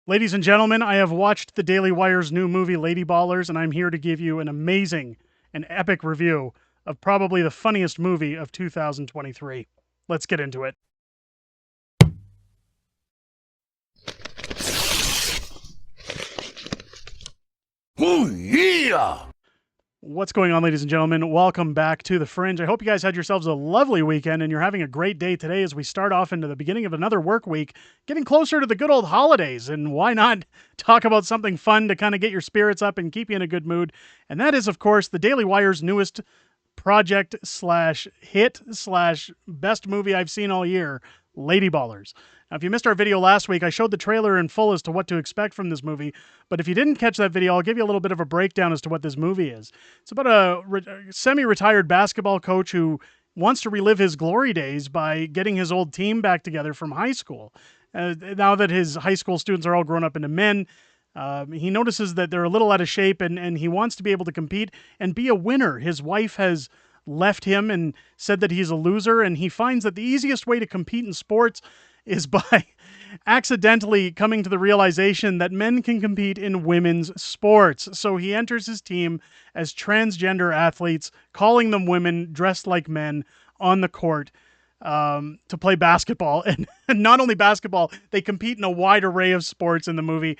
Ladies and gentlemen, I have watched the Daily Wire's new movie, Lady Ballers, and I'm here to give you an amazing and epic review of probably the funniest movie of 2023. Let's get into it. Oh, yeah! What's going on, ladies and gentlemen? Welcome back to The Fringe. I hope you guys had yourselves a lovely weekend and you're having a great day today as we start off into the beginning of another work week, getting closer to the good old holidays. And why not talk about something fun to kind of get your spirits up and keep you in a good mood? And that is, of course, the Daily Wire's newest project slash hit slash best movie I've seen all year, Lady Ballers. Now, if you missed our video last week, I showed the trailer in full as to what to expect from this movie. But if you didn't catch that video, I'll give you a little bit of a breakdown as to what this movie is. It's about a semi-retired basketball coach who wants to relive his glory days by getting his old team back together from high school. Now that his high school students are all grown up into men, he notices that they're a little out of shape and he wants to be able to compete and be a winner. His wife has left him and said that he's a loser, and he finds that the easiest way to compete in sports is by accidentally coming to the realization that men can compete in women's sports. So he enters his team as transgender athletes, calling them women dressed like men on the court to play basketball. And not only basketball, they compete in a wide array of sports in the movie.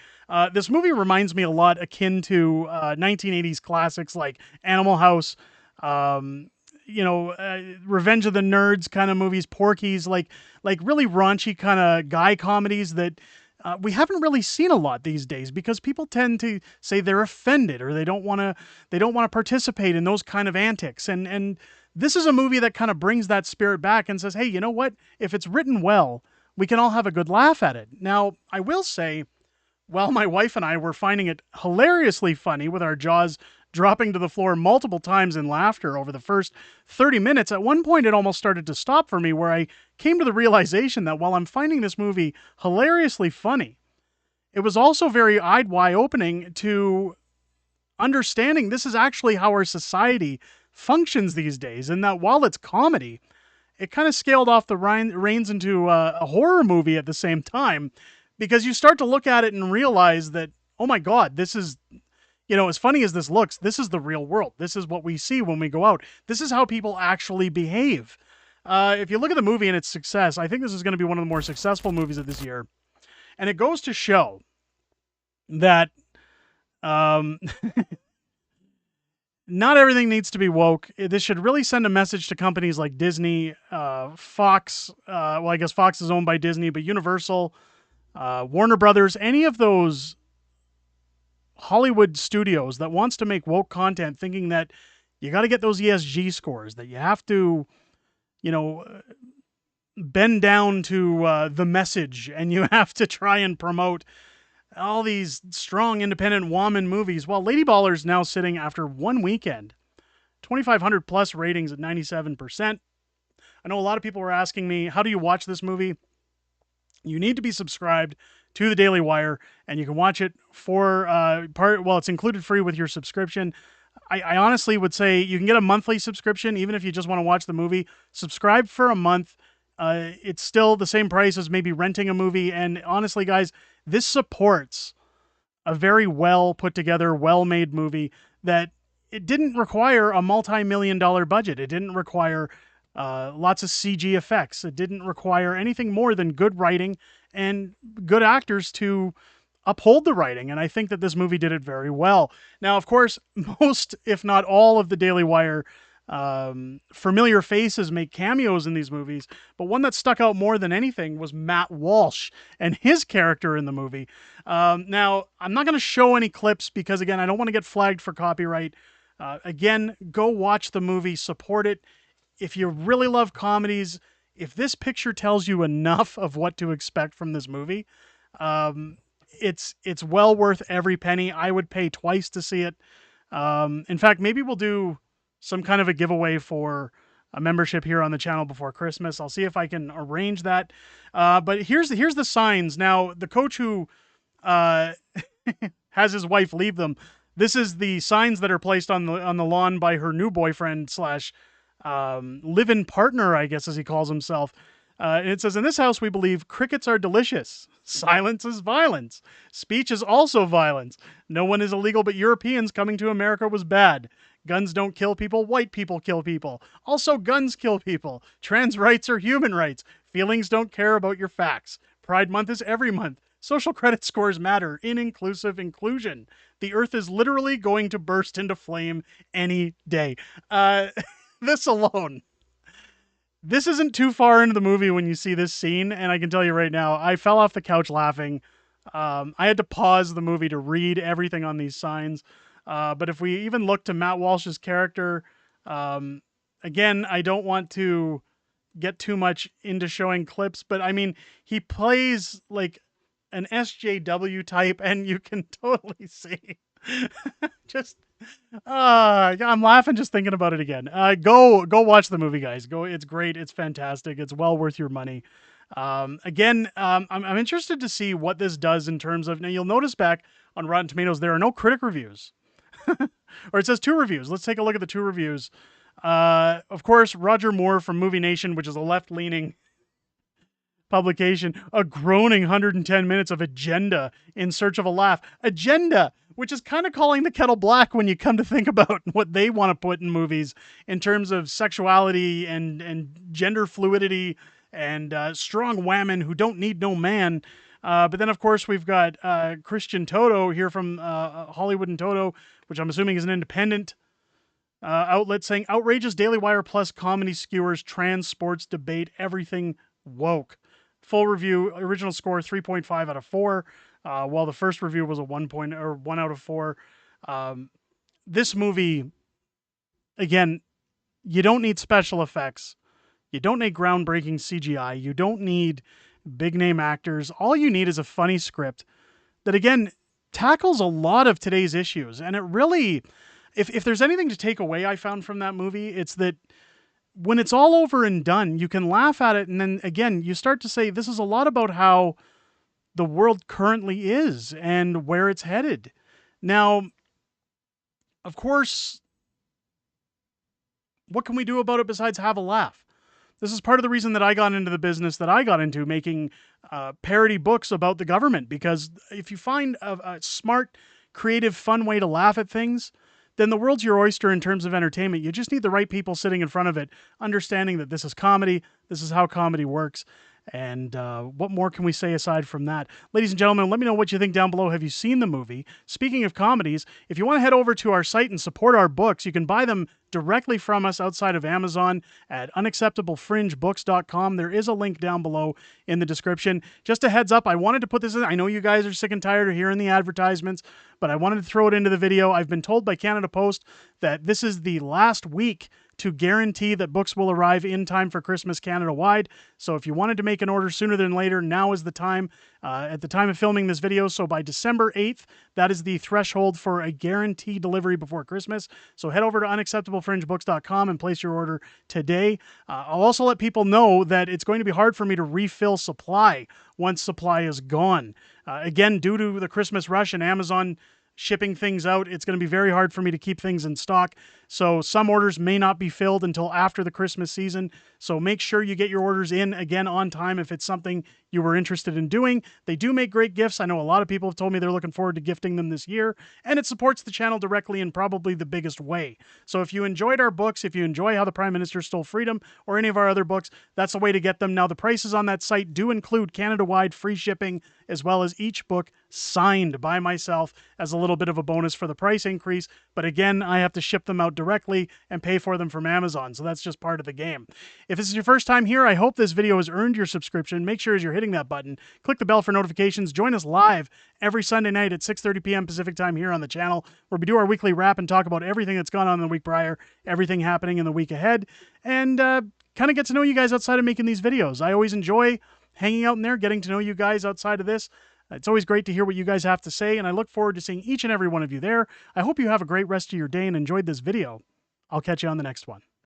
This movie reminds me a lot akin to 1980s classics like Animal House, Revenge of the Nerds kind of movies, Porky's, like really raunchy kind of guy comedies that we haven't really seen a lot these days because people tend to say they're offended or they don't want to participate in those kind of antics. And this is a movie that kind of brings that spirit back and says, hey, you know what? If it's written well, we can all have a good laugh at it. Now, I will say, while my wife and I were finding it hilariously funny with our jaws dropping to the floor multiple times in laughter over the first 30 minutes, at one point it almost started to stop for me, where I came to the realization that while I'm finding this movie hilariously funny, it was also very eye-opening to understanding this is actually how our society functions these days, and that while it's comedy, it kind of scaled off the reins into a horror movie at the same time, because you start to look at it and realize that, oh my God, this is, as funny as this looks, this is the real world. This is what we see when we go out. This is how people actually behave. If you look at the movie and its success, I think this is going to be one of the more successful movies of this year. And it goes to show that not everything needs to be woke. This should really send a message to companies like Disney, Fox. I guess Fox is owned by Disney, but Universal, Warner Brothers, any of those Hollywood studios that wants to make woke content, thinking that you got to get those ESG scores, that you have to, bend down to the message, and you have to try and promote all these strong independent woman movies. Well, Lady Ballers now sitting after one weekend, 2,500 plus ratings at 97%. I know a lot of people were asking me, how do you watch this movie? You need to be subscribed to the Daily Wire, and you can watch it for it's included free with your subscription. I honestly would say you can get a monthly subscription, even if you just want to watch the movie. Subscribe for a month. It's still the same price as maybe renting a movie. And honestly, guys, this supports a very well put together, well-made movie that it didn't require a multi-million-dollar budget. It didn't require lots of CG effects. It didn't require anything more than good writing and good actors to uphold the writing. And I think that this movie did it very well. Now, of course, most, if not all, of the Daily Wire familiar faces make cameos in these movies, but one that stuck out more than anything was Matt Walsh and his character in the movie. Now, I'm not going to show any clips because, again, I don't want to get flagged for copyright. Again, go watch the movie, support it. If you really love comedies, if this picture tells you enough of what to expect from this movie, it's well worth every penny. I would pay twice to see it. In fact, maybe we'll do some kind of a giveaway for a membership here on the channel before Christmas. I'll see if I can arrange that. But here's the signs. Now, the coach who has his wife leave them, this is the signs that are placed on the lawn by her new boyfriend slash live-in partner, I guess, as he calls himself. And it says, in this house, we believe crickets are delicious. Silence is violence. Speech is also violence. No one is illegal, but Europeans coming to America was bad. Guns don't kill people. White people kill people. Also, guns kill people. Trans rights are human rights. Feelings don't care about your facts. Pride Month is every month. Social credit scores matter in inclusive inclusion. The earth is literally going to burst into flame any day. This alone. This isn't too far into the movie when you see this scene, and I can tell you right now, I fell off the couch laughing. I had to pause the movie to read everything on these signs. But if we even look to Matt Walsh's character, again, I don't want to get too much into showing clips, but I mean, he plays like an SJW type, and you can totally see just I'm laughing just thinking about it again. Go watch the movie, guys. Go, it's great, it's fantastic, it's well worth your money. Again, I'm interested to see what this does in terms of, now you'll notice back on Rotten Tomatoes there are no critic reviews. Or it says 2 reviews. Let's take a look at the 2 reviews. Of course, Roger Moore from Movie Nation, which is a left-leaning publication, a groaning 110 minutes of agenda in search of a laugh. Agenda, which is kind of calling the kettle black when you come to think about what they want to put in movies in terms of sexuality and gender fluidity and strong women who don't need no man. But then, of course, we've got Christian Toto here from Hollywood and Toto, which I'm assuming is an independent outlet, saying, outrageous Daily Wire Plus comedy skewers trans sports debate everything woke. Full review, original score 3.5 out of 4, while the first review was a 1 out of 4. This movie, again, you don't need special effects. You don't need groundbreaking CGI. You don't need big name actors. All you need is a funny script that, again, tackles a lot of today's issues. And it really, if there's anything to take away I found from that movie, it's that when it's all over and done, you can laugh at it. And then again, you start to say, this is a lot about how the world currently is and where it's headed. Now, of course, what can we do about it besides have a laugh? This is part of the reason that I got into the business that I got into, making parody books about the government. Because if you find a smart, creative, fun way to laugh at things, then the world's your oyster in terms of entertainment. You just need the right people sitting in front of it, understanding that this is comedy, this is how comedy works. And what more can we say aside from that? Ladies and gentlemen, let me know what you think down below. Have you seen the movie? Speaking of comedies, if you want to head over to our site and support our books, you can buy them directly from us outside of Amazon at unacceptablefringebooks.com. There is a link down below in the description. Just a heads up, I wanted to put this in. I know you guys are sick and tired of hearing the advertisements, but I wanted to throw it into the video. I've been told by Canada Post that this is the last week to guarantee that books will arrive in time for Christmas Canada-wide. So if you wanted to make an order sooner than later, now is the time. At the time of filming this video, so by December 8th, that is the threshold for a guaranteed delivery before Christmas. So head over to unacceptablefringebooks.com and place your order today. I'll also let people know that it's going to be hard for me to refill supply once supply is gone. Again, due to the Christmas rush and Amazon shipping things out, it's going to be very hard for me to keep things in stock. So some orders may not be filled until after the Christmas season. So make sure you get your orders in again on time if it's something you were interested in doing. They do make great gifts. I know a lot of people have told me they're looking forward to gifting them this year, and it supports the channel directly in probably the biggest way. So if you enjoyed our books, if you enjoy How the Prime Minister Stole Freedom or any of our other books, that's the way to get them. Now, the prices on that site do include Canada-wide free shipping, as well as each book signed by myself as a little bit of a bonus for the price increase. But again, I have to ship them out directly and pay for them from Amazon. So that's just part of the game. If this is your first time here, I hope this video has earned your subscription. Make sure as you're hitting that button, click the bell for notifications. Join us live every Sunday night at 6:30 p.m. Pacific time here on the channel, where we do our weekly wrap and talk about everything that's gone on in the week prior, everything happening in the week ahead, and kind of get to know you guys outside of making these videos. I always enjoy hanging out in there, getting to know you guys outside of this. It's always great to hear what you guys have to say, and I look forward to seeing each and every one of you there. I hope you have a great rest of your day and enjoyed this video. I'll catch you on the next one.